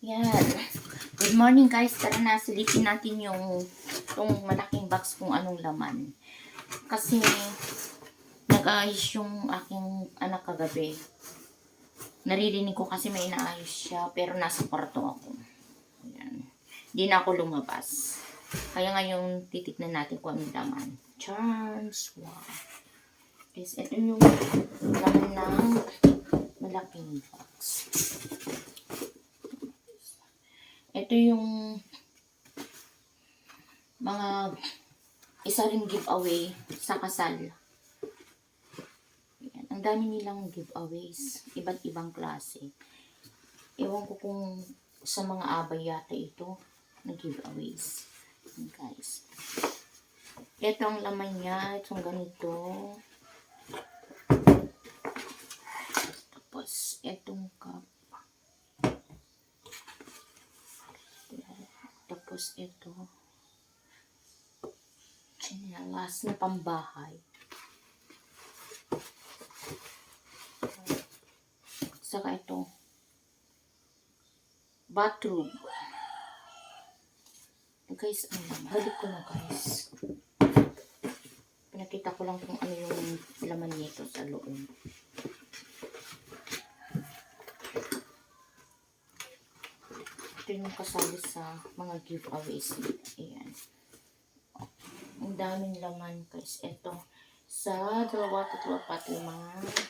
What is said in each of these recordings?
Yan. Good morning guys. Tara na, silipin natin itong malaking box kung anong laman. Kasi nag-aayos yung aking anak kagabi. Naririnig ko kasi may inaayos siya pero nasa kwarto ako. Ayan. Hindi na ako lumabas. Kaya ngayon titignan natin kung anong laman. Charms. Wow. Guys, ito yung laman ng malaking box. Ito yung mga isa ring giveaway sa kasal. Ayan. Ang dami nilang giveaways. Iba't ibang klase. Ewan ko kung sa mga abay yata ito na giveaways. Ayan, guys. Ito ang laman niya. Itong ganito. Tapos, itong cup. Tapos ito, chinelas na pambahay. Saka ito, bathrobe. Guys, balik ko na guys. Pinakita ko lang kung ano yung laman nito sa loob. Ito yung kasali sa mga giveaways. Ayan. Ang daming laman guys. Ito. Sa 2, 3, 4, 5, 6, 7,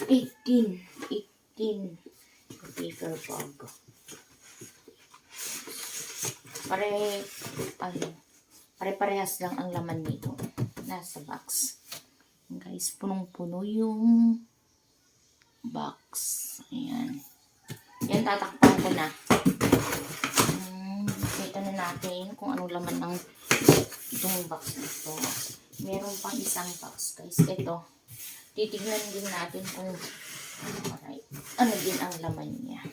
8, 18 paper bag. Pare-parehas lang ang laman nito. Nasa box. Guys, punong-puno yung box. Ayan. Yan, tatakpan ko na. Kita na natin kung anong laman ng itong box nito. Meron pang isang box, guys. Ito. Titignan din natin kung ano din ang laman niya.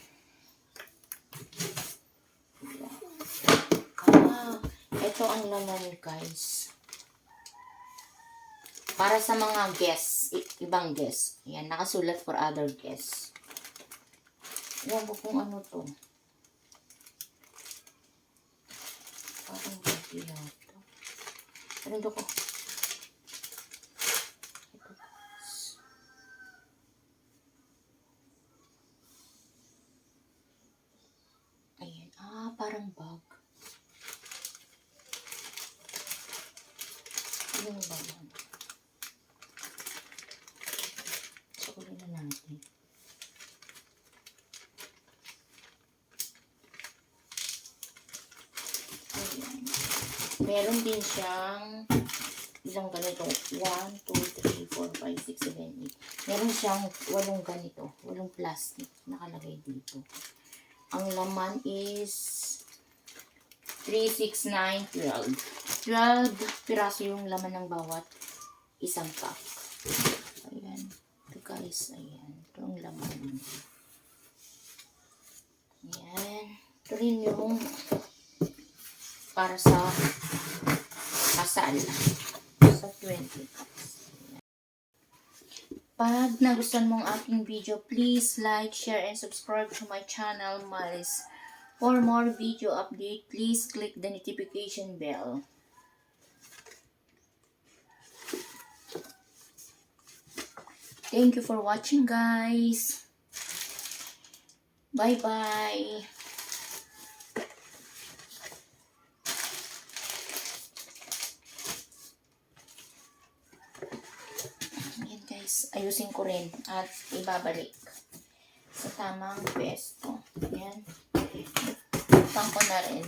Ito ang laman, guys. Para sa mga guests, ibang guests. Ayan, nakasulat for other guests. Ayan ko kung ano to. Parang gabi yata. Pero ito ko. Ito guys. Ayan. Parang bag. Ano ba yan? Sakulin na natin. Ayan. Meron din siyang ilang ganito. 1, 2, 3, 4, 5, 6, 7, 8. Meron siyang 8 ganito. 8 plastic nakalagay dito. Ang laman is 3, 6, 9, 12. 12 piraso yung laman ng bawat isang pack. Ayan. Ito guys, ayan. Ito ang laman. Ayan. Ito rin yung para sa kasal. Sa 20 packs. Pag nagustuhan mong aking video, please like, share, and subscribe to my channel, Maris. For more video update, please click the notification bell. Thank you for watching, guys. Bye-bye. Ayan, guys. Ayusin ko rin at ibabalik sa tamang pwesto. Ayan. Pang ko na rin.